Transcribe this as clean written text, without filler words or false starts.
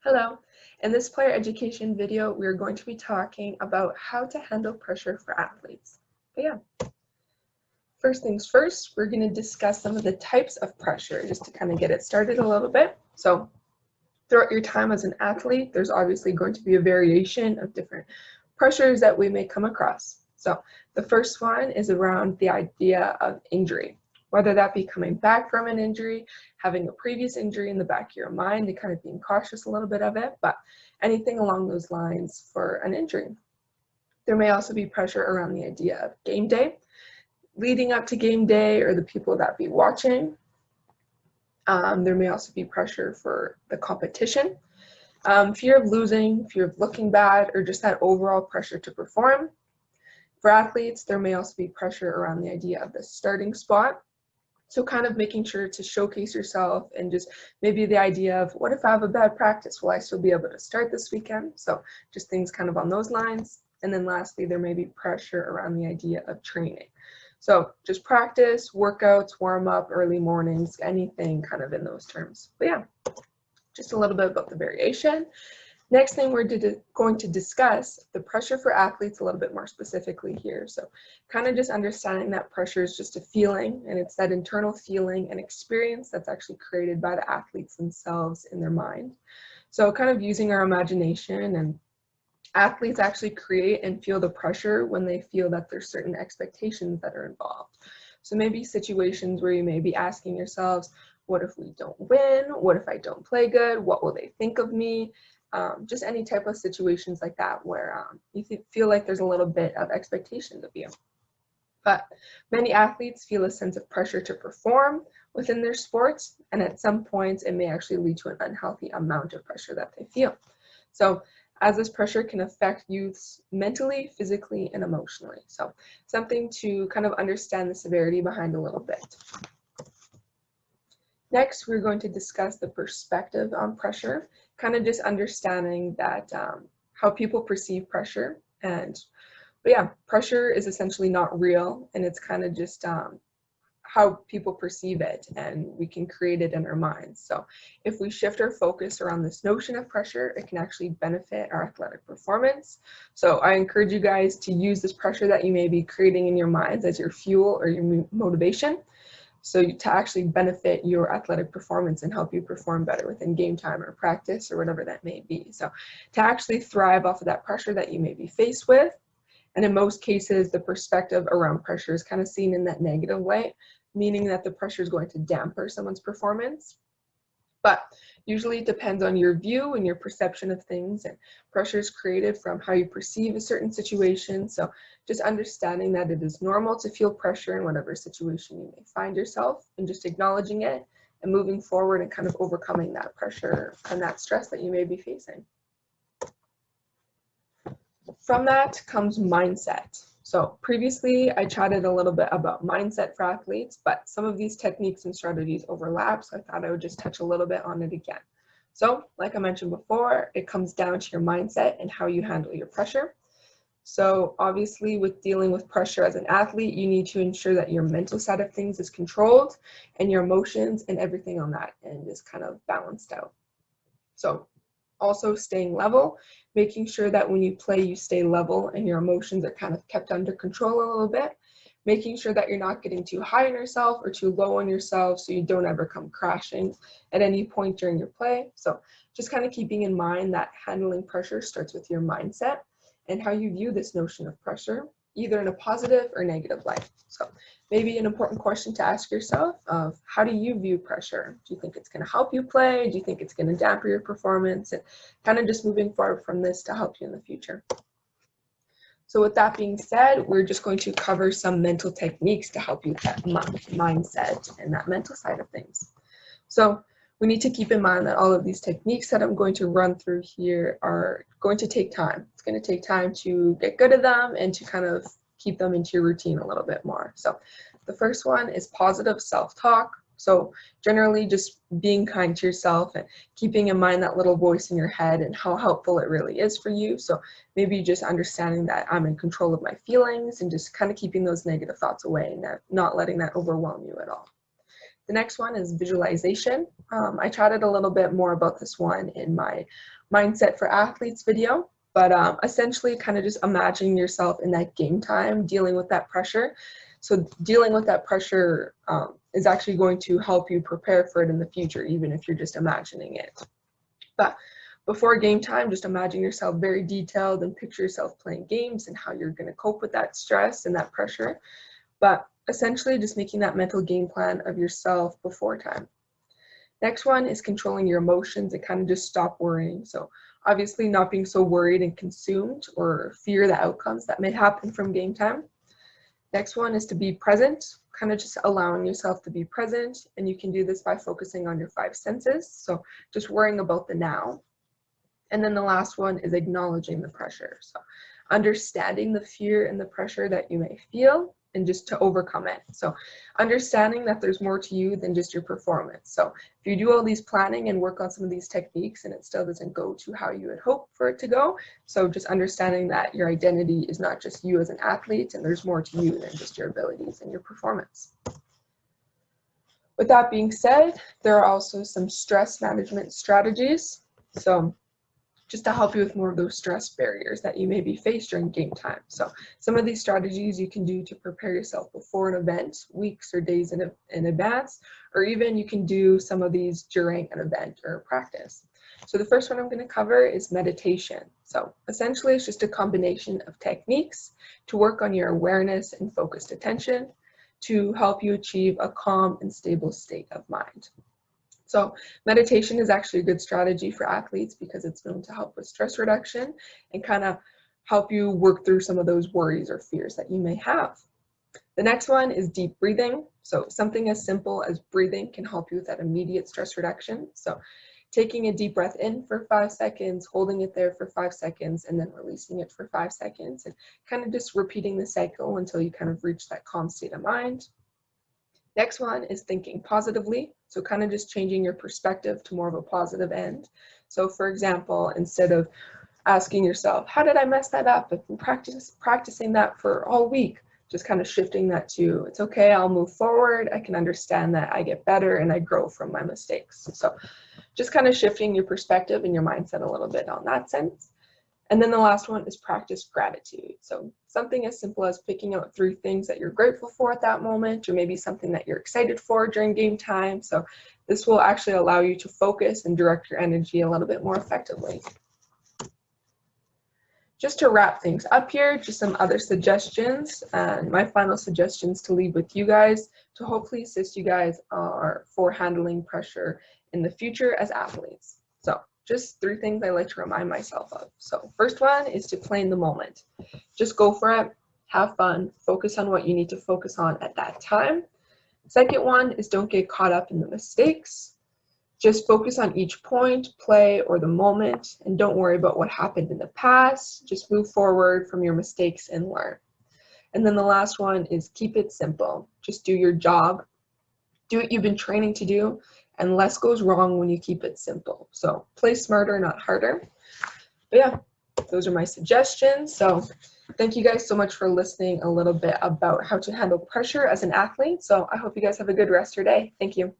Hello. In this player education video, we're going to be talking about how to handle pressure for athletes. First things first, we're going to discuss some of the types of pressure just to kind of get it started a little bit. So throughout your time as an athlete, there's obviously going to be a variation of different pressures that we may come across. So the first one is around the idea of injury, whether that be coming back from an injury, having a previous injury in the back of your mind and kind of being cautious a little bit of it, but anything along those lines for an injury. There may also be pressure around the idea of game day, leading up to game day or the people that be watching. There may also be pressure for the competition, fear of losing, fear of looking bad, or just that overall pressure to perform. For athletes, there may also be pressure around the idea of the starting spot. So kind of making sure to showcase yourself and just maybe the idea of what if I have a bad practice, will I still be able to start this weekend? So just things kind of on those lines. And then lastly, there may be pressure around the idea of training. So just practice, workouts, warm up, early mornings, anything kind of in those terms. But yeah, just a little bit about the variation. Next thing we're going to discuss the pressure for athletes a little bit more specifically here. So kind of just understanding that pressure is just a feeling, and it's that internal feeling and experience that's actually created by the athletes themselves in their mind. So kind of using our imagination, and athletes actually create and feel the pressure when they feel that there's certain expectations that are involved. So maybe situations where you may be asking yourselves, what if we don't win? What if I don't play good? What will they think of me? Just any type of situations like that where you feel like there's a little bit of expectations of you. But many athletes feel a sense of pressure to perform within their sports, and at some points it may actually lead to an unhealthy amount of pressure that they feel. So as this pressure can affect youths mentally, physically, and emotionally. So something to kind of understand the severity behind a little bit. Next, we're going to discuss the perspective on pressure, kind of just understanding that how people perceive pressure. But yeah, pressure is essentially not real, and it's kind of just how people perceive it, and we can create it in our minds. So if we shift our focus around this notion of pressure, it can actually benefit our athletic performance. So I encourage you guys to use this pressure that you may be creating in your minds as your fuel or your motivation. So to actually benefit your athletic performance and help you perform better within game time or practice or whatever that may be. So to actually thrive off of that pressure that you may be faced with. And in most cases, the perspective around pressure is kind of seen in that negative light, meaning that the pressure is going to dampen someone's performance. But usually it depends on your view and your perception of things, and pressure is created from how you perceive a certain situation. So just understanding that it is normal to feel pressure in whatever situation you may find yourself, and just acknowledging it and moving forward and kind of overcoming that pressure and that stress that you may be facing. From that comes mindset. So previously I chatted a little bit about mindset for athletes, but some of these techniques and strategies overlap, so I thought I would just touch a little bit on it again. So like I mentioned before, it comes down to your mindset and how you handle your pressure. So obviously with dealing with pressure as an athlete, you need to ensure that your mental side of things is controlled and your emotions and everything on that end is kind of balanced out. So also staying level, making sure that when you play, you stay level and your emotions are kind of kept under control a little bit, making sure that you're not getting too high on yourself or too low on yourself so you don't ever come crashing at any point during your play. So just kind of keeping in mind that handling pressure starts with your mindset and how you view this notion of pressure, either in a positive or negative light. So maybe an important question to ask yourself of how do you view pressure? Do you think it's going to help you play? Do you think it's going to dampen your performance? And kind of just moving forward from this to help you in the future. So with that being said, we're just going to cover some mental techniques to help you with that mindset and that mental side of things. So we need to keep in mind that all of these techniques that I'm going to run through here are going to take time. It's going to take time to get good at them and to kind of keep them into your routine a little bit more. So the first one is positive self-talk. So generally just being kind to yourself and keeping in mind that little voice in your head and how helpful it really is for you. So maybe just understanding that I'm in control of my feelings and just kind of keeping those negative thoughts away and not letting that overwhelm you at all. The next one is visualization. I chatted a little bit more about this one in my Mindset for Athletes video, but essentially kind of just imagining yourself in that game time, dealing with that pressure. So dealing with that pressure is actually going to help you prepare for it in the future, even if you're just imagining it. But before game time, just imagine yourself very detailed and picture yourself playing games and how you're going to cope with that stress and that pressure. But essentially just making that mental game plan of yourself before time. Next one is controlling your emotions and kind of just stop worrying. So obviously not being so worried and consumed or fear the outcomes that may happen from game time. Next one is to be present, kind of just allowing yourself to be present. And you can do this by focusing on your 5 senses. So just worrying about the now. And then the last one is acknowledging the pressure. So understanding the fear and the pressure that you may feel and just to overcome it. So understanding that there's more to you than just your performance. So if you do all these planning and work on some of these techniques and it still doesn't go to how you would hope for it to go, so just understanding that your identity is not just you as an athlete and there's more to you than just your abilities and your performance. With that being said, there are also some stress management strategies. So just to help you with more of those stress barriers that you may be faced during game time. So some of these strategies you can do to prepare yourself before an event, weeks or days in advance, or even you can do some of these during an event or practice. So the first one I'm going to cover is meditation. So essentially it's just a combination of techniques to work on your awareness and focused attention to help you achieve a calm and stable state of mind. So meditation is actually a good strategy for athletes because it's known to help with stress reduction and kind of help you work through some of those worries or fears that you may have. The next one is deep breathing. So something as simple as breathing can help you with that immediate stress reduction. So taking a deep breath in for 5 seconds, holding it there for 5 seconds, and then releasing it for 5 seconds, and kind of just repeating the cycle until you kind of reach that calm state of mind. Next one is thinking positively. So kind of just changing your perspective to more of a positive end. So for example, instead of asking yourself, how did I mess that up? I've been practicing that for all week. Just kind of shifting that to, it's okay, I'll move forward. I can understand that I get better and I grow from my mistakes. So just kind of shifting your perspective and your mindset a little bit on that sense. And then the last one is practice gratitude. So something as simple as picking out 3 things that you're grateful for at that moment, or maybe something that you're excited for during game time. So this will actually allow you to focus and direct your energy a little bit more effectively. Just to wrap things up here, just some other suggestions and my final suggestions to leave with you guys to hopefully assist you guys for handling pressure in the future as athletes. So just 3 things I like to remind myself of. So first one is to play in the moment. Just go for it, have fun, focus on what you need to focus on at that time. Second one is don't get caught up in the mistakes. Just focus on each point, play, or the moment, and don't worry about what happened in the past. Just move forward from your mistakes and learn. And then the last one is keep it simple. Just do your job. Do what you've been training to do, and less goes wrong when you keep it simple. So play smarter, not harder. But yeah, those are my suggestions. So thank you guys so much for listening a little bit about how to handle pressure as an athlete. So I hope you guys have a good rest of your day. Thank you.